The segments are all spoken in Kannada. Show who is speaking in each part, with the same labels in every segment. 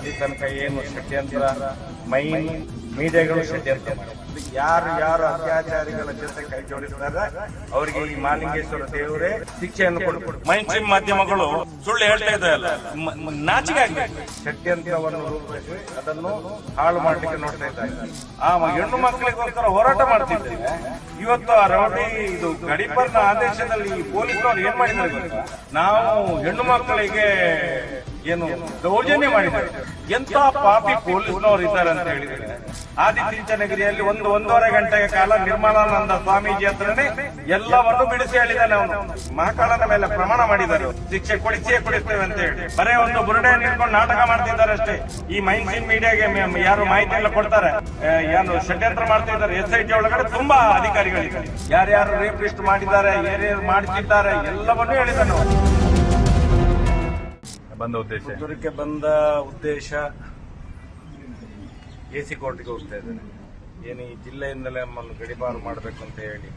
Speaker 1: ಇಲ್ಲಿ ತನಕ ಏನು ಷಡ್ಯಂತ್ರ ಮೈನ್ ಮೀಡಿಯಾಗಳು ಷಡ್ಯಂತ್ರ ಯಾರು ಯಾರು ಅತ್ಯಾಚಾರಿಗಳ ಜೊತೆ ಕೈ ಜೋಡಿಸ್ತಾರೆ ಅವರಿಗೆ ಈ ಮಹಾಲಿಂಗೇಶ್ವರ ದೇವರೇ ಶಿಕ್ಷೆಯನ್ನು ಕೊಡಬೇಕು. ಮೈನ್ ಸ್ಟ್ರೀಮ್ ಮಾಧ್ಯಮಗಳು ಸುಳ್ಳು ಹೇಳ್ತಾ ಇದ್ದಾರಲ್ಲ, ನಾಚಿಕೆ ಆಗಬೇಕು. ಷಡ್ಯಂತ್ರವನ್ನು ರೂಪಿಸಿ ಅದನ್ನು ಹಾಳು ಮಾಡಲಿಕ್ಕೆ ನೋಡ್ತಾ ಇದ್ದಾರೆ. ಆ ಹೆಣ್ಣು ಮಕ್ಕಳಿಗೋಸ್ಕರ ಹೋರಾಟ ಮಾಡ್ತಿದ್ದೇವೆ. ಇವತ್ತು ಆ ರೌಡಿ ಇದು ಗಡಿಪರ್ನ ಆದೇಶದಲ್ಲಿ ಪೊಲೀಸರು ಏನ್ ಮಾಡಿದ್ದಾರೆ ಗೊತ್ತಾ? ನಾವು ಹೆಣ್ಣು ಮಕ್ಕಳಿಗೆ ಏನು ದೌರ್ಜನ್ಯ ಮಾಡಿದ್ದಾರೆ. ಎಂತ ಪಾಪಿ ಪೊಲೀಸ್ನವರು ಇದ್ದಾರೆ ಅಂತ ಹೇಳಿದರೆ, ಆದಿಚುಂಚನಗಿರಿಯಲ್ಲಿ ಒಂದೂವರೆ ಗಂಟೆಯ ಕಾಲ ನಿರ್ಮಲಾನಂದ ಸ್ವಾಮೀಜಿ ಹತ್ರನೇ ಎಲ್ಲವನ್ನು ಬಿಡಿಸಿ ಹೇಳಿದ್ದಾನೆ. ಅವನು ಮಹಾಕಾಳನ ಮೇಲೆ ಪ್ರಮಾಣ ಮಾಡಿದ್ದಾರೆ, ಶಿಕ್ಷೆ ಕೊಡಿಸ್ತೇವೆ ಅಂತ ಹೇಳಿ. ಬರೇ ಒಂದು ಬುರುಡೆ ನಿಂತ್ಕೊಂಡು ನಾಟಕ ಮಾಡ್ತಿದ್ದಾರೆ ಅಷ್ಟೇ. ಈ ಮೈನ್ ಸ್ಟ್ರೀಮ್ ಮೀಡಿಯಾಗೆ ಯಾರು ಮಾಹಿತಿ ಎಲ್ಲ ಕೊಡ್ತಾರೆ, ಏನು ಷಡ್ಯಂತ್ರ ಮಾಡ್ತಾ ಇದ್ದಾರೆ. SIT ಒಳಗಡೆ ತುಂಬಾ ಅಧಿಕಾರಿಗಳಿದ್ದಾರೆ. ಯಾರ್ಯಾರು ರೇಪಿಸ್ಟ್ ಮಾಡಿದ್ದಾರೆ, ಯಾರ್ಯಾರು ಮಾಡ್ತಿದ್ದಾರೆ ಎಲ್ಲವನ್ನೂ ಹೇಳಿದ್ದಾನೆ. ಪುತ್ತೂರಿಗೆ ಬಂದ ಉದ್ದೇಶ AC ಕೋರ್ಟ್ಗೆ ಹೋಗ್ತಾ ಇದ್ದಾರೆ. ಏನು ಈ ಜಿಲ್ಲೆಯಿಂದಲೇ ನಮ್ಮನ್ನು ಗಡಿಪಾರು ಮಾಡಬೇಕು ಅಂತ ಹೇಳಿ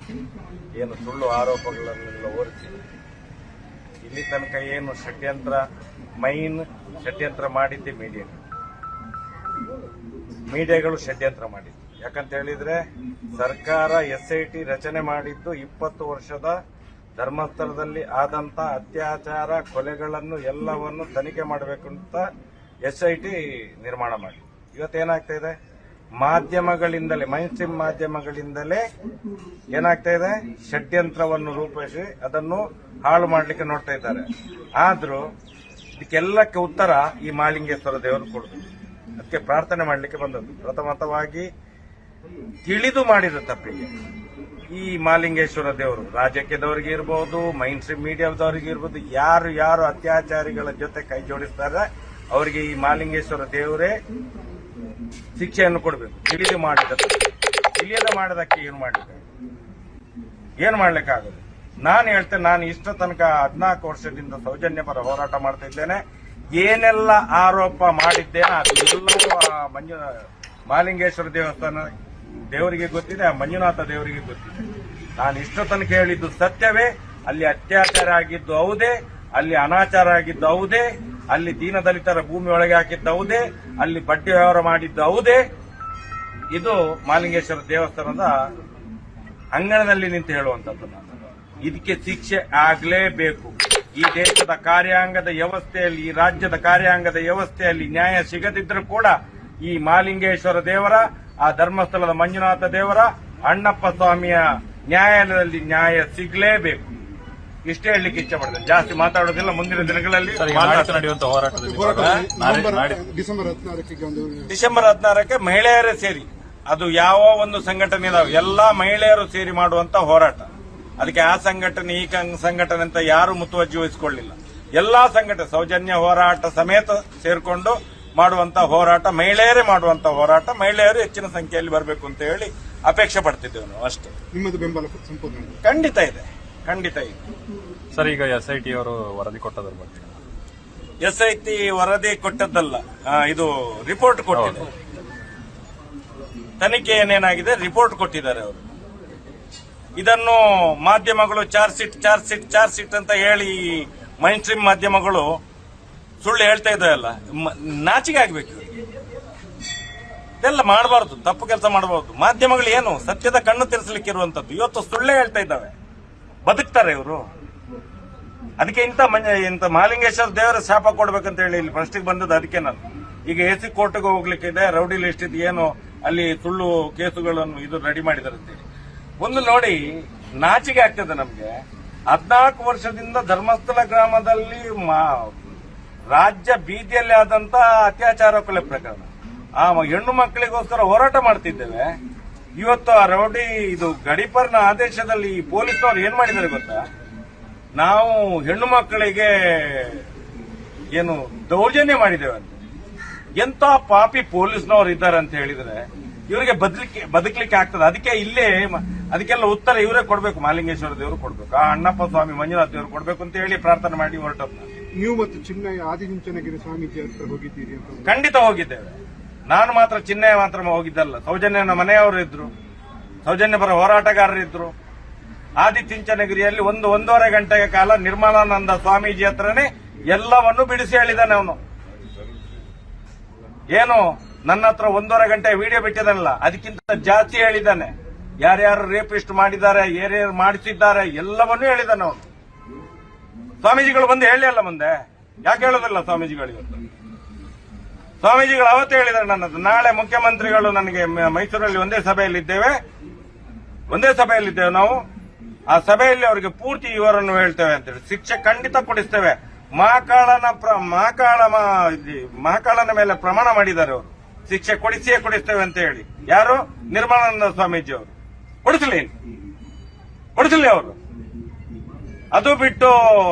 Speaker 1: ಏನು ಸುಳ್ಳು ಆರೋಪಗಳನ್ನೆಲ್ಲ ಹೊರಿಸಿ ಇಲ್ಲಿ ತನಕ ಏನು ಷಡ್ಯಂತ್ರ ಮಾಡಿದ್ದೆ ಮೀಡಿಯಾಗಳು ಷಡ್ಯಂತ್ರ ಮಾಡಿದ್ದು. ಯಾಕಂತ ಹೇಳಿದ್ರೆ ಸರ್ಕಾರ SIT ರಚನೆ ಮಾಡಿದ್ದು 20 ವರ್ಷದ ಧರ್ಮಸ್ಥಳದಲ್ಲಿ ಆದಂತ ಅತ್ಯಾಚಾರ ಕೊಲೆಗಳನ್ನು ಎಲ್ಲವನ್ನು ತನಿಖೆ ಮಾಡಬೇಕು ಅಂತ SIT ನಿರ್ಮಾಣ ಮಾಡಿ. ಇವತ್ತೇನಾಗ್ತಾ ಇದೆ, ಮಾಧ್ಯಮಗಳಿಂದಲೇ ಮೈನ್ ಸ್ಟ್ರೀಮ್ ಮಾಧ್ಯಮಗಳಿಂದಲೇ ಏನಾಗ್ತಾ ಇದೆ, ಷಡ್ಯಂತ್ರವನ್ನು ರೂಪಿಸಿ ಅದನ್ನು ಹಾಳು ಮಾಡಲಿಕ್ಕೆ ನೋಡ್ತಾ ಇದ್ದಾರೆ. ಆದ್ರೂ ಇದಕ್ಕೆಲ್ಲಕ್ಕೆ ಉತ್ತರ ಈ ಮಹಾಲಿಂಗೇಶ್ವರ ದೇವರು ಕೊಡುದು. ಅದಕ್ಕೆ ಪ್ರಾರ್ಥನೆ ಮಾಡಲಿಕ್ಕೆ ಬಂದದ್ದು. ಪ್ರಥಮತವಾಗಿ ತಿಳಿದು ಮಾಡಿದ ತಪ್ಪಿಗೆ ಈ ಮಹಾಲಿಂಗೇಶ್ವರ ದೇವರು ರಾಜಕೀಯದವರಿಗೆ ಇರಬಹುದು, ಮೈನ್ ಸ್ಟ್ರೀಮ್ ಮೀಡಿಯಾದವರಿಗೆ ಇರಬಹುದು, ಯಾರು ಅತ್ಯಾಚಾರಿಗಳ ಜೊತೆ ಕೈ ಜೋಡಿಸ್ತಾರೆ ಅವರಿಗೆ ಈ ಮಹಾಲಿಂಗೇಶ್ವರ ದೇವರೇ ಶಿಕ್ಷೆಯನ್ನು ಕೊಡಬೇಕು. ತಿಳಿದು ತಿಳಿಯದೆ ಮಾಡಿದಕ್ಕೆ ಏನು ಮಾಡ್ಲಿಕ್ಕಾಗದು? ನಾನು ಹೇಳ್ತೇನೆ, ನಾನು ಇಷ್ಟ ತನಕ 14 ವರ್ಷದಿಂದ ಸೌಜನ್ಯ ಪರ ಹೋರಾಟ ಮಾಡ್ತಾ ಇದ್ದೇನೆ. ಏನೆಲ್ಲ ಆರೋಪ ಮಾಡಿದ್ದೇನೆ ಅದೆಲ್ಲವೂ ಮಹಾಲಿಂಗೇಶ್ವರ ದೇವಸ್ಥಾನ ದೇವರಿಗೆ ಗೊತ್ತಿದೆ, ಆ ಮಂಜುನಾಥ ದೇವರಿಗೆ ಗೊತ್ತಿದೆ. ನಾನು ಇಷ್ಟ ತನಕ ಹೇಳಿದ್ದು ಸತ್ಯವೇ. ಅಲ್ಲಿ ಅತ್ಯಾಚಾರ ಆಗಿದ್ದು ಹೌದೇ, ಅಲ್ಲಿ ಅನಾಚಾರ ಆಗಿದ್ದು ಹೌದೇ, ಅಲ್ಲಿ ದೀನದಲಿತರ ಭೂಮಿ ಒಳಗೆ ಹಾಕಿದ್ದು ಹೌದೇ, ಅಲ್ಲಿ ಬಡ್ಡಿ ವ್ಯವಹಾರ ಮಾಡಿದ್ದು ಹೌದೇ. ಇದು ಮಹಾಲಿಂಗೇಶ್ವರ ದೇವಸ್ಥಾನದ ಅಂಗಣದಲ್ಲಿ ನಿಂತು ಹೇಳುವಂತದ್ದು. ಇದಕ್ಕೆ ಶಿಕ್ಷೆ ಆಗಲೇಬೇಕು. ಈ ದೇಶದ ಕಾರ್ಯಾಂಗದ ವ್ಯವಸ್ಥೆಯಲ್ಲಿ, ಈ ರಾಜ್ಯದ ಕಾರ್ಯಾಂಗದ ವ್ಯವಸ್ಥೆಯಲ್ಲಿ ನ್ಯಾಯ ಸಿಗದಿದ್ರೂ ಕೂಡ ಈ ಮಹಾಲಿಂಗೇಶ್ವರ ದೇವರ, ಆ ಧರ್ಮಸ್ಥಳದ ಮಂಜುನಾಥ ದೇವರ, ಅಣ್ಣಪ್ಪ ಸ್ವಾಮಿಯ ನ್ಯಾಯಾಲಯದಲ್ಲಿ ನ್ಯಾಯ ಸಿಗಲೇಬೇಕು. ಇಷ್ಟೇ ಹೇಳಲಿಕ್ಕೆ ಇಚ್ಛೆ ಪಡ್ತೇನೆ. ಜಾಸ್ತಿ ಮಾತಾಡೋದಿಲ್ಲ. ಮುಂದಿನ ದಿನಗಳಲ್ಲಿ ಡಿಸೆಂಬರ್ 16ಕ್ಕೆ ಮಹಿಳೆಯರೇ ಸೇರಿ, ಅದು ಯಾವ ಒಂದು ಸಂಘಟನೆ ಇದಾವೆ ಎಲ್ಲಾ ಮಹಿಳೆಯರು ಸೇರಿ ಮಾಡುವಂತ ಹೋರಾಟ. ಅದಕ್ಕೆ ಆ ಸಂಘಟನೆ ಈ ಸಂಘಟನೆ ಅಂತ ಯಾರು ಮುತುವರ್ಜಿ ವಹಿಸಿಕೊಳ್ಳಿಲ್ಲ. ಎಲ್ಲಾ ಸಂಘಟನೆ ಸೌಜನ್ಯ ಹೋರಾಟ ಸಮೇತ ಸೇರ್ಕೊಂಡು ಮಾಡುವಂತ ಹೋರಾಟ, ಮಹಿಳೆಯರೇ ಮಾಡುವಂತ ಹೋರಾಟ, ಮಹಿಳೆಯರು ಹೆಚ್ಚಿನ ಸಂಖ್ಯೆಯಲ್ಲಿ ಬರಬೇಕು ಅಂತ ಹೇಳಿ ಅಪೇಕ್ಷೆ ಪಡ್ತಿದ್ದೇವೆ ನಾವು ಅಷ್ಟೇ. ನಿಮ್ಮದು ಬೆಂಬಲ ಸಂಪೂರ್ಣ ಖಂಡಿತ ಇದೆ.
Speaker 2: ಸರ್, ಈಗ SIT ಅವರು ವರದಿ ಕೊಟ್ಟದ್ರ ಬಗ್ಗೆ
Speaker 1: SIT ವರದಿ ಕೊಟ್ಟದ್ದಲ್ಲ, ಇದು ರಿಪೋರ್ಟ್ ಕೊಟ್ಟಿದೆ. ತನಿಖೆ ಏನೇನಾಗಿದೆ ರಿಪೋರ್ಟ್ ಕೊಟ್ಟಿದ್ದಾರೆ ಅವರು. ಇದನ್ನು ಮಾಧ್ಯಮಗಳು ಚಾರ್ಜ್ ಶೀಟ್ ಅಂತ ಹೇಳಿ ಮೈನ್ ಸ್ಟ್ರೀಮ್ ಮಾಧ್ಯಮಗಳು ಸುಳ್ಳು ಹೇಳ್ತಾ ಇದ್ದಾರಲ್ಲ, ನಾಚಿಕೆ ಆಗ್ಬೇಕು. ಇದೆಲ್ಲ ಮಾಡಬಾರದು, ತಪ್ಪು ಕೆಲಸ ಮಾಡಬಾರದು. ಮಾಧ್ಯಮಗಳು ಏನು ಸತ್ಯದ ಕಣ್ಣು ತೆರೆಸಲಿಕ್ಕೆ ಇರುವಂತದ್ದು. ಇವತ್ತು ಸುಳ್ಳೇ ಹೇಳ್ತಾ ಇದ್ದಾವೆ, ಬದುಕ್ತಾರೆ ಇವರು. ಅದಕ್ಕೆ ಇಂಥ ಮಹಾಲಿಂಗೇಶ್ವರ ದೇವರ ಶಾಪ ಕೊಡ್ಬೇಕಂತ ಹೇಳಿ ಇಲ್ಲಿ ಫಸ್ಟಿಗೆ ಬಂದದ್ದು. ಅದಕ್ಕೆ ನಾನು ಈಗ AC ಕೋರ್ಟ್ಗೆ ಹೋಗ್ಲಿಕ್ಕೆ ಇದೆ, ರೌಡಿ ಲಿಸ್ಟ್ ಇದು ಏನು ಅಲ್ಲಿ ಸುಳ್ಳು ಕೇಸುಗಳನ್ನು ಇದು ರೆಡಿ ಮಾಡಿದ್ದಾರೆ ಅಂತೇಳಿ ಒಂದು ನೋಡಿ ನಾಚಿಕೆ ಆಗ್ತದೆ ನಮ್ಗೆ. 14 ವರ್ಷದಿಂದ ಧರ್ಮಸ್ಥಳ ಗ್ರಾಮದಲ್ಲಿ ರಾಜ್ಯ ಬೀದಿಯಲ್ಲಿ ಆದಂತ ಅತ್ಯಾಚಾರ ಕೊಲೆ ಪ್ರಕರಣ, ಆ ಹೆಣ್ಣು ಮಕ್ಕಳಿಗೋಸ್ಕರ ಹೋರಾಟ ಮಾಡ್ತಿದ್ದೇವೆ. ಇವತ್ತು ಆ ರೌಡಿ ಇದು ಗಡಿಪರ್ನ ಆದೇಶದಲ್ಲಿ ಪೊಲೀಸರು ಏನ್ ಮಾಡಿದ್ದಾರೆ ಗೊತ್ತಾ? ನಾವು ಹೆಣ್ಣು ಮಕ್ಕಳಿಗೆ ಏನು ದೌರ್ಜನ್ಯ ಮಾಡಿದ್ದೇವೆ ಅಂತ. ಎಂತ ಪಾಪಿ ಪೊಲೀಸ್ನವರು ಇದ್ದಾರೆ ಅಂತ ಹೇಳಿದ್ರೆ ಇವರಿಗೆ ಬದುಕಲಿಕ್ಕೆ ಆಗ್ತದೆ. ಅದಕ್ಕೆ ಇಲ್ಲೇ ಅದಕ್ಕೆಲ್ಲ ಉತ್ತರ ಇವರೇ ಕೊಡಬೇಕು, ಮಹಾಲಿಂಗೇಶ್ವರ ದೇವರು ಕೊಡಬೇಕು, ಆ ಅಣ್ಣಪ್ಪ ಸ್ವಾಮಿ ಮಂಜುನಾಥ ದೇವರು ಕೊಡಬೇಕು ಅಂತ ಹೇಳಿ ಪ್ರಾರ್ಥನೆ ಮಾಡಿ ಹೊರಟದ್ದು.
Speaker 3: ನೀವು ಮತ್ತು ಚಿನ್ನಯ್ಯ ಆದಿಚುಂಚನಗಿರಿ ಸ್ವಾಮೀಜಿ ಹತ್ರ ಹೋಗಿದ್ದೀರಿ ಅಂತ?
Speaker 1: ಖಂಡಿತ ಹೋಗಿದ್ದೇವೆ. ನಾನು ಮಾತ್ರ ಚಿನ್ನಯ್ಯ ಮಾತ್ರ ಹೋಗಿದ್ದಲ್ಲ, ಸೌಜನ್ಯನ ಮನೆಯವರು ಇದ್ರು, ಸೌಜನ್ಯ ಪರ ಹೋರಾಟಗಾರರಿದ್ರು. ಆದಿಚುಂಚನಗಿರಿಯಲ್ಲಿ ಒಂದೂವರೆ ಗಂಟೆಯ ಕಾಲ ನಿರ್ಮಲಾನಂದ ಸ್ವಾಮೀಜಿ ಹತ್ರನೇ ಎಲ್ಲವನ್ನು ಬಿಡಿಸಿ ಹೇಳಿದ್ದಾನೆ ಅವನು. ಏನು ನನ್ನ ಹತ್ರ 1.5 ಗಂಟೆ ವಿಡಿಯೋ ಬಿಟ್ಟಿದ್ದಾನಲ್ಲ, ಅದಕ್ಕಿಂತ ಜಾಸ್ತಿ ಹೇಳಿದ್ದಾನೆ. ಯಾರ್ಯಾರು ರೇಪಿಸ್ಟ್ ಮಾಡಿದ್ದಾರೆ, ಯಾರ್ಯಾರು ಮಾಡಿಸಿದ್ದಾರೆ ಎಲ್ಲವನ್ನೂ ಹೇಳಿದ್ದಾನೆ ಅವನು. ಸ್ವಾಮೀಜಿಗಳು ಬಂದು ಹೇಳಿ ಅಲ್ಲ ಮುಂದೆ, ಯಾಕೆ ಹೇಳೋದಿಲ್ಲ ಸ್ವಾಮೀಜಿಗಳು? ಇವತ್ತು ಸ್ವಾಮೀಜಿಗಳು ಅವತ್ತೇ ಹೇಳಿದ್ದಾರೆ ನನ್ನದು. ನಾಳೆ ಮುಖ್ಯಮಂತ್ರಿಗಳು ನನಗೆ ಮೈಸೂರಲ್ಲಿ ಒಂದೇ ಸಭೆಯಲ್ಲಿದ್ದೇವೆ ನಾವು. ಆ ಸಭೆಯಲ್ಲಿ ಅವರಿಗೆ ಪೂರ್ತಿ ವಿವರನ್ನು ಹೇಳ್ತೇವೆ ಅಂತೇಳಿ, ಶಿಕ್ಷೆ ಖಂಡಿತ ಕೊಡಿಸ್ತೇವೆ. ಮಹಾಕಾಳನ ಮೇಲೆ ಪ್ರಮಾಣ ಮಾಡಿದ್ದಾರೆ ಅವರು, ಶಿಕ್ಷೆ ಕೊಡಿಸಿಯೇ ಕೊಡಿಸ್ತೇವೆ ಅಂತ ಹೇಳಿ. ಯಾರು? ನಿರ್ಮಲಾನಂದ ಸ್ವಾಮೀಜಿ ಅವರು. ಕೊಡಿಸಲಿ ಅವರು. ಅದು ಬಿಟ್ಟು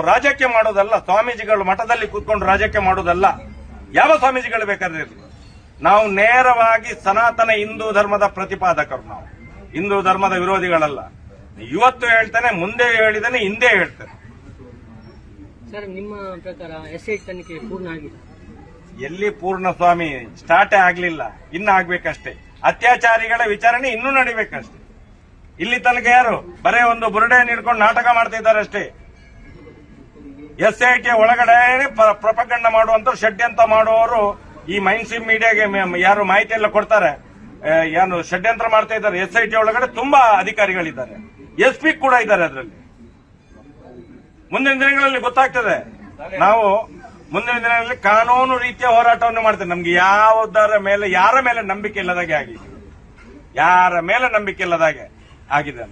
Speaker 1: ರಾಜಕೀಯ ಮಾಡೋದಲ್ಲ. ಸ್ವಾಮೀಜಿಗಳು ಮಠದಲ್ಲಿ ಕೂತ್ಕೊಂಡು ರಾಜಕೀಯ ಮಾಡೋದಲ್ಲ. ಯಾವ ಸ್ವಾಮೀಜಿಗಳು ಬೇಕಾದ್ರೆ ಇರಲಿ. ನಾವು ನೇರವಾಗಿ ಸನಾತನ ಹಿಂದೂ ಧರ್ಮದ ಪ್ರತಿಪಾದಕರು. ನಾವು ಹಿಂದೂ ಧರ್ಮದ ವಿರೋಧಿಗಳಲ್ಲ. ಇವತ್ತು ಹೇಳ್ತೇನೆ, ಮುಂದೆ ಹೇಳಿದ್ದೇನೆ, ಹಿಂದೆ ಹೇಳ್ತೇನೆ.
Speaker 4: ಸರ್, ನಿಮ್ಮ ಪ್ರಕಾರ ಎಸ್ಐಟಿ ತನಿಖೆ ಪೂರ್ಣ ಆಗಿದೆ?
Speaker 1: ಎಲ್ಲಿ ಪೂರ್ಣ ಸ್ವಾಮಿ, ಸ್ಟಾರ್ಟೇ ಆಗ್ಲಿಲ್ಲ, ಇನ್ನು ಆಗ್ಬೇಕಷ್ಟೇ. ಅತ್ಯಾಚಾರಿಗಳ ವಿಚಾರಣೆ ಇನ್ನೂ ನಡಿಬೇಕಷ್ಟೇ. ಇಲ್ಲಿ ತನಕ ಯಾರು ಬರೇ ಒಂದು ಬುರುಡೆ ನೀಡ್ಕೊಂಡು ನಾಟಕ ಮಾಡ್ತಾ ಇದ್ದಾರೆ ಅಷ್ಟೇ. ಎಸ್ಐಟಿ ಒಳಗಡೆ ಪ್ರಪಗಂಡ ಮಾಡುವಂತ ಷಡ್ಯಂತ್ರ ಮಾಡುವವರು ಈ ಮೈನ್ ಸ್ಟ್ರೀಮ್ ಮೀಡಿಯಾಗೆ ಯಾರು ಮಾಹಿತಿ ಎಲ್ಲ ಕೊಡ್ತಾರೆ, ಏನು ಷಡ್ಯಂತ್ರ ಮಾಡ್ತಾ ಇದ್ದಾರೆ. ಎಸ್ಐಟಿ ಒಳಗಡೆ ತುಂಬಾ ಅಧಿಕಾರಿಗಳಿದ್ದಾರೆ, SP ಕೂಡ ಇದ್ದಾರೆ ಅದರಲ್ಲಿ. ಮುಂದಿನ ದಿನಗಳಲ್ಲಿ ಗೊತ್ತಾಗ್ತದೆ. ನಾವು ಮುಂದಿನ ದಿನಗಳಲ್ಲಿ ಕಾನೂನು ರೀತಿಯ ಹೋರಾಟವನ್ನು ಮಾಡ್ತೇವೆ. ನಮ್ಗೆ ಯಾರ ಮೇಲೆ ನಂಬಿಕೆ ಇಲ್ಲದಾಗೆ ಆಗಿದೆ. ಯಾರ ಮೇಲೆ ನಂಬಿಕೆ ಇಲ್ಲದಾಗೆ ಆಗಿದೆ.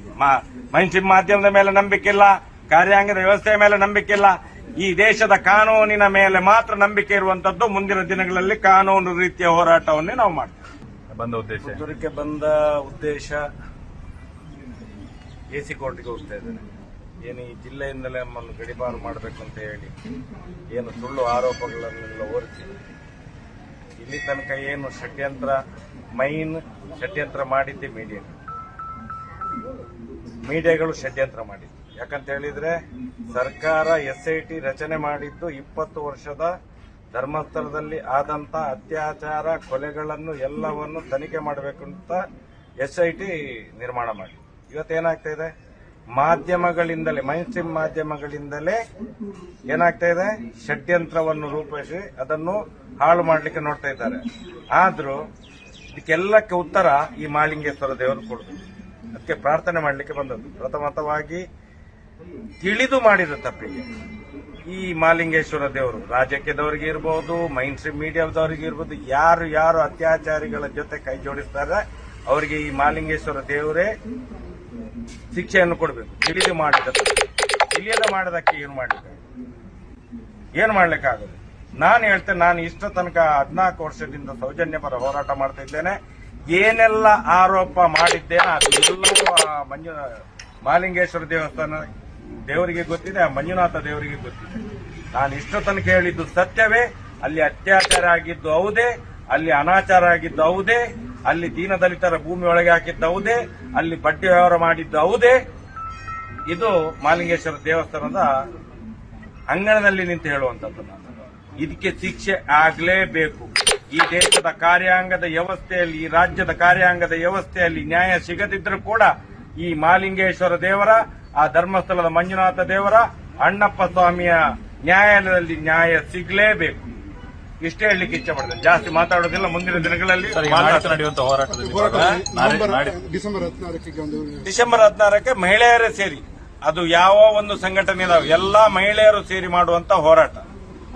Speaker 1: ಮೈನ್ ಸ್ಟ್ರೀಮ್ ಮಾಧ್ಯಮದ ಮೇಲೆ ನಂಬಿಕೆ ಇಲ್ಲ, ಕಾರ್ಯಾಂಗದ ವ್ಯವಸ್ಥೆಯ ಮೇಲೆ ನಂಬಿಕೆ ಇಲ್ಲ. ಈ ದೇಶದ ಕಾನೂನಿನ ಮೇಲೆ ಮಾತ್ರ ನಂಬಿಕೆ ಇರುವಂತದ್ದು. ಮುಂದಿನ ದಿನಗಳಲ್ಲಿ ಕಾನೂನು ರೀತಿಯ ಹೋರಾಟವನ್ನೇ ನಾವು ಮಾಡ್ತೇವೆ. ಪುತ್ತೂರಿಗೆ ಬಂದ ಉದ್ದೇಶ AC ಕೋರ್ಟ್ಗೆ ಹೋಗ್ತಾ ಇದ್ದೇನೆ. ಏನು ಈ ಜಿಲ್ಲೆಯಿಂದಲೇ ನಮ್ಮನ್ನು ಗಡಿಪಾರು ಮಾಡಬೇಕು ಅಂತ ಹೇಳಿ ಏನು ಸುಳ್ಳು ಆರೋಪಗಳನ್ನೆಲ್ಲ ಹೊರಿಸಿ ಇಲ್ಲಿ ತನಕ ಏನು ಷಡ್ಯಂತ್ರ ಮಾಡಿದ್ದೆ ಮೀಡಿಯಾಗಳು ಷಡ್ಯಂತ್ರ ಮಾಡಿದ್ದು. ಯಾಕಂತ ಹೇಳಿದ್ರೆ ಸರ್ಕಾರ SIT ರಚನೆ ಮಾಡಿದ್ದು 20 ವರ್ಷದ ಧರ್ಮಸ್ಥಳದಲ್ಲಿ ಆದಂತ ಅತ್ಯಾಚಾರ, ಕೊಲೆಗಳನ್ನು ಎಲ್ಲವನ್ನು ತನಿಖೆ ಮಾಡಬೇಕು ಅಂತ SIT ನಿರ್ಮಾಣ ಮಾಡಿ. ಇವತ್ತೇನಾಗ್ತಾ ಇದೆ? ಮಾಧ್ಯಮಗಳಿಂದಲೇ, ಮೈನ್ ಸ್ಟ್ರೀಮ್ ಮಾಧ್ಯಮಗಳಿಂದಲೇ ಏನಾಗ್ತಾ ಇದೆ? ಷಡ್ಯಂತ್ರವನ್ನು ರೂಪಿಸಿ ಅದನ್ನು ಹಾಳು ಮಾಡಲಿಕ್ಕೆ ನೋಡ್ತಾ ಇದ್ದಾರೆ. ಆದ್ರೂ ಇದಕ್ಕೆಲ್ಲಕ್ಕೆ ಉತ್ತರ ಈ ಮಹಾಲಿಂಗೇಶ್ವರ ದೇವರು ಕೊಡುದು. ಅದಕ್ಕೆ ಪ್ರಾರ್ಥನೆ ಮಾಡಲಿಕ್ಕೆ ಬಂದದ್ದು. ಪ್ರಥಮತವಾಗಿ ತಿಳಿದು ಮಾಡಿದ ತಪ್ಪಿಗೆ ಈ ಮಹಾಲಿಂಗೇಶ್ವರ ದೇವರು, ರಾಜಕೀಯದವರಿಗೆ ಇರಬಹುದು, ಮೈನ್ ಸ್ಟ್ರೀಮ್ ಮೀಡಿಯಾದವರಿಗೆ ಇರಬಹುದು, ಯಾರು ಅತ್ಯಾಚಾರಿಗಳ ಜೊತೆ ಕೈ ಜೋಡಿಸ್ತಾರೆ ಅವರಿಗೆ ಈ ಮಹಾಲಿಂಗೇಶ್ವರ ದೇವರೇ ಶಿಕ್ಷೆಯನ್ನು ಕೊಡಬೇಕು. ತಿಳಿದು ಮಾಡಿದ, ತಿಳಿಯದೆ ಮಾಡಿದಕ್ಕೆ ಏನು ಮಾಡ್ಲಿಕ್ಕಾಗದು? ನಾನು ಹೇಳ್ತೇನೆ, ನಾನು ಇಷ್ಟ ತನಕ 14 ವರ್ಷದಿಂದ ಸೌಜನ್ಯ ಪರ ಹೋರಾಟ ಮಾಡ್ತಾ ಇದ್ದೇನೆ. ಏನೆಲ್ಲ ಆರೋಪ ಮಾಡಿದ್ದೇನೆ ಅದೆಲ್ಲವೂ ಮಹಾಲಿಂಗೇಶ್ವರ ದೇವರಿಗೆ ಗೊತ್ತಿದೆ, ಆ ಮಂಜುನಾಥ ದೇವರಿಗೆ ಗೊತ್ತಿದೆ. ನಾನು ಇಷ್ಟ ತನಕ ಹೇಳಿದ್ದು ಸತ್ಯವೇ. ಅಲ್ಲಿ ಅತ್ಯಾಚಾರ ಆಗಿದ್ದು ಹೌದೇ, ಅಲ್ಲಿ ಅನಾಚಾರ ಆಗಿದ್ದು ಹೌದೇ, ಅಲ್ಲಿ ದೀನದಲಿತರ ಭೂಮಿ ಒಳಗೆ ಹಾಕಿದ್ದು ಹೌದೇ, ಅಲ್ಲಿ ಬಡ್ಡಿ ವ್ಯವಹಾರ ಮಾಡಿದ್ದು ಹೌದೇ. ಇದು ಮಹಾಲಿಂಗೇಶ್ವರ ದೇವಸ್ಥಾನದ ಅಂಗಣದಲ್ಲಿ ನಿಂತು ಹೇಳುವಂತದ್ದು. ಇದಕ್ಕೆ ಶಿಕ್ಷೆ ಆಗಲೇಬೇಕು. ಈ ದೇಶದ ಕಾರ್ಯಾಂಗದ ವ್ಯವಸ್ಥೆಯಲ್ಲಿ, ಈ ರಾಜ್ಯದ ಕಾರ್ಯಾಂಗದ ವ್ಯವಸ್ಥೆಯಲ್ಲಿ ನ್ಯಾಯ ಸಿಗದಿದ್ರೂ ಕೂಡ ಈ ಮಹಾಲಿಂಗೇಶ್ವರ ದೇವರ, ಆ ಧರ್ಮಸ್ಥಳದ ಮಂಜುನಾಥ ದೇವರ, ಅಣ್ಣಪ್ಪ ಸ್ವಾಮಿಯ ನ್ಯಾಯಾಲಯದಲ್ಲಿ ನ್ಯಾಯ ಸಿಗಲೇಬೇಕು. ಇಷ್ಟೇ ಹೇಳಲಿಕ್ಕೆ ಇಚ್ಛೆ ಪಡ್ತೇನೆ. ಜಾಸ್ತಿ ಮಾತಾಡೋದಿಲ್ಲ. ಮುಂದಿನ ದಿನಗಳಲ್ಲಿ ಡಿಸೆಂಬರ್ 16ಕ್ಕೆ ಮಹಿಳೆಯರೇ ಸೇರಿ, ಅದು ಯಾವ ಒಂದು ಸಂಘಟನೆ ಇದಾವೆ, ಎಲ್ಲಾ ಮಹಿಳೆಯರು ಸೇರಿ ಮಾಡುವಂತ ಹೋರಾಟ.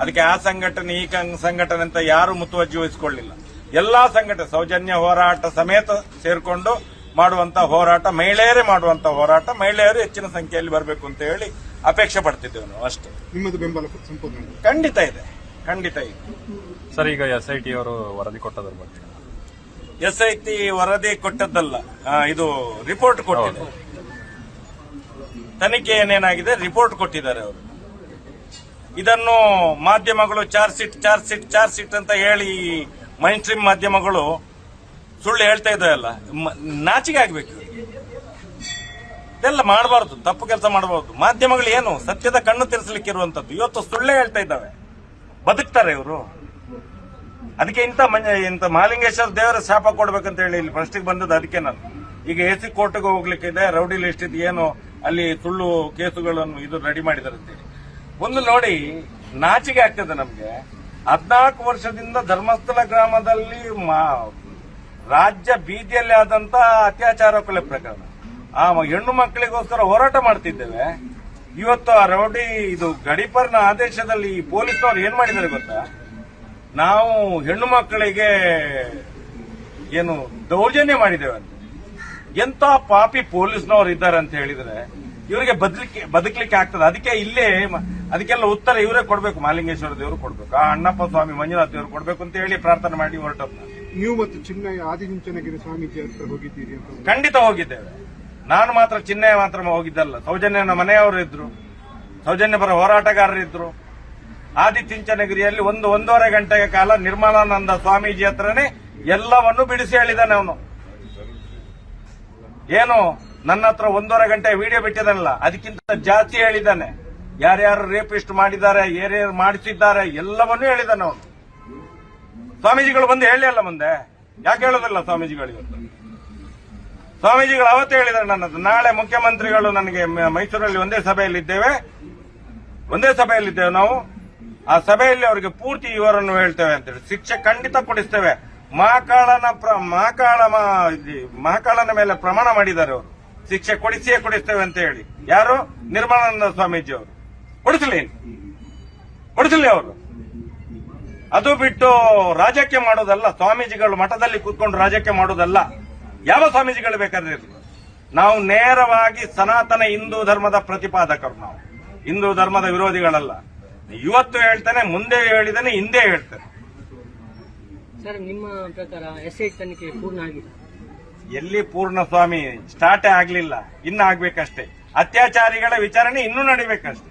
Speaker 1: ಅದಕ್ಕೆ ಆ ಸಂಘಟನೆ ಈ ಸಂಘಟನೆ ಅಂತ ಯಾರು ಮುತುವರ್ಜಿ ವಹಿಸಿಕೊಳ್ಳಿಲ್ಲ. ಎಲ್ಲಾ ಸಂಘಟನೆ ಸೌಜನ್ಯ ಹೋರಾಟ ಸಮೇತ ಸೇರ್ಕೊಂಡು ಮಾಡುವಂತ ಹೋರಾಟ, ಮಹಿಳೆಯರೇ ಮಾಡುವಂತ ಹೋರಾಟ, ಮಹಿಳೆಯರು ಹೆಚ್ಚಿನ ಸಂಖ್ಯೆಯಲ್ಲಿ ಬರಬೇಕು ಅಂತ ಹೇಳಿ ಅಪೇಕ್ಷೆ ಪಡ್ತಿದ್ದೇವೆ ನಾವು. ಅಷ್ಟೇ.
Speaker 3: ನಿಮ್ಮದು ಬೆಂಬಲ ಸಂಪೂರ್ಣ
Speaker 1: ಖಂಡಿತ ಇದೆ.
Speaker 2: ಸರ್, ಈಗ SIT ಅವರು ವರದಿ ಕೊಟ್ಟದ್ರ ಬಗ್ಗೆ?
Speaker 1: SIT ವರದಿ ಕೊಟ್ಟದ್ದಲ್ಲ, ಇದು ರಿಪೋರ್ಟ್ ಕೊಟ್ಟಿದೆ. ತನಿಖೆ ಏನೇನಾಗಿದೆ ರಿಪೋರ್ಟ್ ಕೊಟ್ಟಿದ್ದಾರೆ ಅವರು. ಇದನ್ನು ಮಾಧ್ಯಮಗಳು ಚಾರ್ಜ್ ಶೀಟ್ ಅಂತ ಹೇಳಿ ಮೈನ್ ಸ್ಟ್ರೀಮ್ ಮಾಧ್ಯಮಗಳು ಸುಳ್ಳು ಹೇಳ್ತಾ ಇದ್ದಾವಲ್ಲ, ನಾಚಿಕೆ ಆಗ್ಬೇಕು. ಇದೆಲ್ಲ ಮಾಡಬಾರದು, ತಪ್ಪು ಕೆಲಸ ಮಾಡಬಾರದು. ಮಾಧ್ಯಮಗಳು ಏನು ಸತ್ಯದ ಕಣ್ಣು ತೆರೆಸಲಿಕ್ಕೆ ಇರುವಂತದ್ದು. ಇವತ್ತು ಸುಳ್ಳೇ ಹೇಳ್ತಾ ಇದ್ದಾವೆ. ಬದುಕ್ತಾರೆ ಇವರು. ಅದಕ್ಕೆ ಇಂಥ ಮಹಾಲಿಂಗೇಶ್ವರ ದೇವರ ಶಾಪ ಕೊಡ್ಬೇಕಂತ ಹೇಳಿ ಇಲ್ಲಿ ಫಸ್ಟಿಗೆ ಬಂದದ್ದು. ಅದಕ್ಕೆ ನಾನು ಈಗ AC ಕೋರ್ಟ್ಗೆ ಹೋಗ್ಲಿಕ್ಕೆ ಇದೆ, ರೌಡಿ ಲಿಸ್ಟ್ ಇದು ಏನು ಅಲ್ಲಿ ಸುಳ್ಳು ಕೇಸುಗಳನ್ನು ಇದು ರೆಡಿ ಮಾಡಿದ್ದಾರೆ ಅಂತೇಳಿ. ಒಂದು ನೋಡಿ ನಾಚಿಕೆ ಆಗ್ತದೆ ನಮ್ಗೆ. 14 ವರ್ಷದಿಂದ ಧರ್ಮಸ್ಥಳ ಗ್ರಾಮದಲ್ಲಿ ರಾಜ್ಯ ಬೀದಿಯಲ್ಲಿ ಆದಂತ ಅತ್ಯಾಚಾರ ಕೊಲೆ ಪ್ರಕರಣ. ಆ ಹೆಣ್ಣು ಮಕ್ಕಳಿಗೋಸ್ಕರ ಹೋರಾಟ ಮಾಡ್ತಿದ್ದೇವೆ. ಇವತ್ತು ಆ ರೌಡಿ ಇದು ಗಡಿಪರ್ನ ಆದೇಶದಲ್ಲಿ ಈ ಪೊಲೀಸ್ನವ್ರು ಏನ್ ಮಾಡಿದ್ದಾರೆ ಗೊತ್ತಾ? ನಾವು ಹೆಣ್ಣು ಮಕ್ಕಳಿಗೆ ಏನು ದೌರ್ಜನ್ಯ ಮಾಡಿದ್ದೇವೆ ಅಂತ. ಎಂತ ಪಾಪಿ ಪೊಲೀಸ್ನವ್ರು ಇದ್ದಾರೆ ಅಂತ ಹೇಳಿದ್ರೆ ಇವರಿಗೆ ಬದುಕಲಿಕ್ಕೆ ಆಗ್ತದೆ. ಅದಕ್ಕೆ ಇಲ್ಲೇ ಅದಕ್ಕೆಲ್ಲ ಉತ್ತರ ಇವರೇ ಕೊಡ್ಬೇಕು, ಮಹಾಲಿಂಗೇಶ್ವರ ದೇವರು ಕೊಡ್ಬೇಕು, ಆ ಅಣ್ಣಪ್ಪ ಸ್ವಾಮಿ ಮಂಜುನಾಥ್ ದೇವರು ಕೊಡ್ಬೇಕು ಅಂತ ಹೇಳಿ ಪ್ರಾರ್ಥನೆ ಮಾಡಿ ಹೊರಟದ್ದು.
Speaker 3: ನೀವು ಮತ್ತು ಚಿನ್ನಯ್ಯ ಆದಿಚುಂಚನಗಿರಿ ಸ್ವಾಮೀಜಿ ಹತ್ರ ಹೋಗಿದ್ದೀರಿ ಅಂತ?
Speaker 1: ಖಂಡಿತ ಹೋಗಿದ್ದೇವೆ. ನಾನು ಮಾತ್ರ ಚಿನ್ನಯ್ಯ ಮಾತ್ರ ಹೋಗಿದ್ದಲ್ಲ, ಸೌಜನ್ಯನ ಮನೆಯವರು ಇದ್ರು, ಸೌಜನ್ಯ ಪರ ಹೋರಾಟಗಾರರಿದ್ರು. ಆದಿಚುಂಚನಗಿರಿಯಲ್ಲಿ 1.5 ಗಂಟೆಯ ಕಾಲ ನಿರ್ಮಲಾನಂದ ಸ್ವಾಮೀಜಿ ಹತ್ರನೇ ಎಲ್ಲವನ್ನು ಬಿಡಿಸಿ ಹೇಳಿದ್ದಾನೆ ಅವನು. ಏನು ನನ್ನ ಹತ್ರ 1.5 ಗಂಟೆ ವಿಡಿಯೋ ಬಿಟ್ಟಿದ್ದಾನಲ್ಲ, ಅದಕ್ಕಿಂತ ಜಾಸ್ತಿ ಹೇಳಿದ್ದಾನೆ. ಯಾರ್ಯಾರು ರೇಪಿಸ್ಟ್ ಮಾಡಿದ್ದಾರೆ, ಯಾರ್ಯಾರು ಮಾಡಿಸಿದ್ದಾರೆ ಎಲ್ಲವನ್ನೂ ಹೇಳಿದ್ದಾನೆ ಅವನು. ಸ್ವಾಮೀಜಿಗಳು ಬಂದು ಹೇಳಿ ಅಲ್ಲ ಮುಂದೆ, ಯಾಕೆ ಹೇಳೋದಿಲ್ಲ ಸ್ವಾಮೀಜಿಗಳು? ಇವತ್ತು ಸ್ವಾಮೀಜಿಗಳು ಅವತ್ತೇ ಹೇಳಿದ್ದಾರೆ ನನ್ನದು. ನಾಳೆ ಮುಖ್ಯಮಂತ್ರಿಗಳು ನನಗೆ ಮೈಸೂರಲ್ಲಿ ಒಂದೇ ಸಭೆಯಲ್ಲಿದ್ದೇವೆ ನಾವು. ಆ ಸಭೆಯಲ್ಲಿ ಅವರಿಗೆ ಪೂರ್ತಿ ವಿವರನ್ನು ಹೇಳ್ತೇವೆ ಅಂತೇಳಿ, ಶಿಕ್ಷೆ ಖಂಡಿತ ಕೊಡಿಸ್ತೇವೆ. ಮಹಾಕಾಳನ ಮೇಲೆ ಪ್ರಮಾಣ ಮಾಡಿದ್ದಾರೆ ಅವರು, ಶಿಕ್ಷೆ ಕೊಡಿಸಿಯೇ ಕೊಡಿಸ್ತೇವೆ ಅಂತ ಹೇಳಿ. ಯಾರು? ನಿರ್ಮಲಾನಂದ ಸ್ವಾಮೀಜಿ ಅವರು. ಕೊಡಿಸಲಿ ಅವರು. ಅದು ಬಿಟ್ಟು ರಾಜಕೀಯ ಮಾಡೋದಲ್ಲ. ಸ್ವಾಮೀಜಿಗಳು ಮಠದಲ್ಲಿ ಕೂತ್ಕೊಂಡು ರಾಜಕೀಯ ಮಾಡೋದಲ್ಲ. ಯಾವ ಸ್ವಾಮೀಜಿಗಳು ಬೇಕಾದ್ರೆ ಇರಲಿ. ನಾವು ನೇರವಾಗಿ ಸನಾತನ ಹಿಂದೂ ಧರ್ಮದ ಪ್ರತಿಪಾದಕರು. ನಾವು ಹಿಂದೂ ಧರ್ಮದ ವಿರೋಧಿಗಳಲ್ಲ. ಇವತ್ತು ಹೇಳ್ತೇನೆ, ಮುಂದೆ ಹೇಳಿದ್ದೇನೆ, ಹಿಂದೆ ಹೇಳ್ತೇನೆ.
Speaker 4: ಸರ್, ನಿಮ್ಮ ಪ್ರಕಾರ ಎಸ್ಐಟಿ ತನಿಖೆ ಪೂರ್ಣ ಆಗಿದೆ?
Speaker 1: ಎಲ್ಲಿ ಪೂರ್ಣ ಸ್ವಾಮಿ, ಸ್ಟಾರ್ಟೇ ಆಗ್ಲಿಲ್ಲ, ಇನ್ನು ಆಗ್ಬೇಕಷ್ಟೇ. ಅತ್ಯಾಚಾರಿಗಳ ವಿಚಾರಣೆ ಇನ್ನೂ ನಡಿಬೇಕಷ್ಟೇ.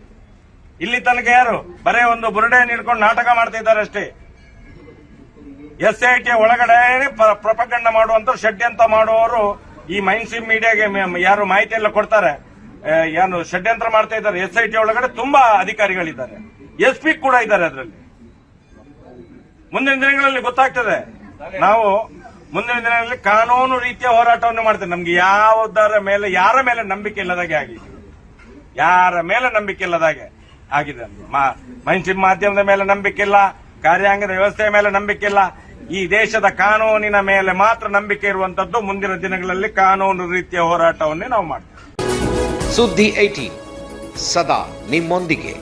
Speaker 1: ಇಲ್ಲಿ ತನಕ ಯಾರು ಬರೇ ಒಂದು ಬುರುಡೆ ನೀಡ್ಕೊಂಡು ನಾಟಕ ಮಾಡ್ತಾ ಇದ್ದಾರೆ ಅಷ್ಟೇ. ಎಸ್ಐಟಿ ಒಳಗಡೆ ಪ್ರಪಗಂಡ ಮಾಡುವಂತ ಷಡ್ಯಂತ್ರ ಮಾಡುವವರು ಈ ಮೈನ್ ಸ್ಟ್ರೀಮ್ ಮೀಡಿಯಾಗೆ ಯಾರು ಮಾಹಿತಿ ಎಲ್ಲ ಕೊಡ್ತಾರೆ, ಏನು ಷಡ್ಯಂತ್ರ ಮಾಡ್ತಾ ಇದ್ದಾರೆ. ಎಸ್ಐಟಿ ಒಳಗಡೆ ತುಂಬಾ ಅಧಿಕಾರಿಗಳಿದ್ದಾರೆ, SP ಕೂಡ ಇದ್ದಾರೆ ಅದರಲ್ಲಿ. ಮುಂದಿನ ದಿನಗಳಲ್ಲಿ ಗೊತ್ತಾಗ್ತದೆ. ನಾವು ಮುಂದಿನ ದಿನಗಳಲ್ಲಿ ಕಾನೂನು ರೀತಿಯ ಹೋರಾಟವನ್ನು ಮಾಡ್ತೇವೆ. ನಮ್ಗೆ ಯಾರ ಮೇಲೆ ನಂಬಿಕೆ ಇಲ್ಲದಾಗೆ ಆಗಿದೆ, ಯಾರ ಮೇಲೆ ನಂಬಿಕೆ ಇಲ್ಲದಾಗೆ ಆಗಿದೆ. ಮೈನ್ ಸ್ಟ್ರೀಮ್ ಮಾಧ್ಯಮದ ಮೇಲೆ ನಂಬಿಕೆ ಇಲ್ಲ, ಕಾರ್ಯಾಂಗದ ವ್ಯವಸ್ಥೆಯ ಮೇಲೆ ನಂಬಿಕೆ ಇಲ್ಲ. ಈ ದೇಶದ ಕಾನೂನಿನ ಮೇಲೆ ಮಾತ್ರ ನಂಬಿಕೆ ಇರುವಂತದ್ದು. ಮುಂದಿನ ದಿನಗಳಲ್ಲಿ ಕಾನೂನು ರೀತಿಯ ಹೋರಾಟವನ್ನೇ ನಾವು ಮಾಡ್ತೇವೆ.
Speaker 5: ಸುದ್ದಿ 18 ಸದಾ ನಿಮ್ಮೊಂದಿಗೆ.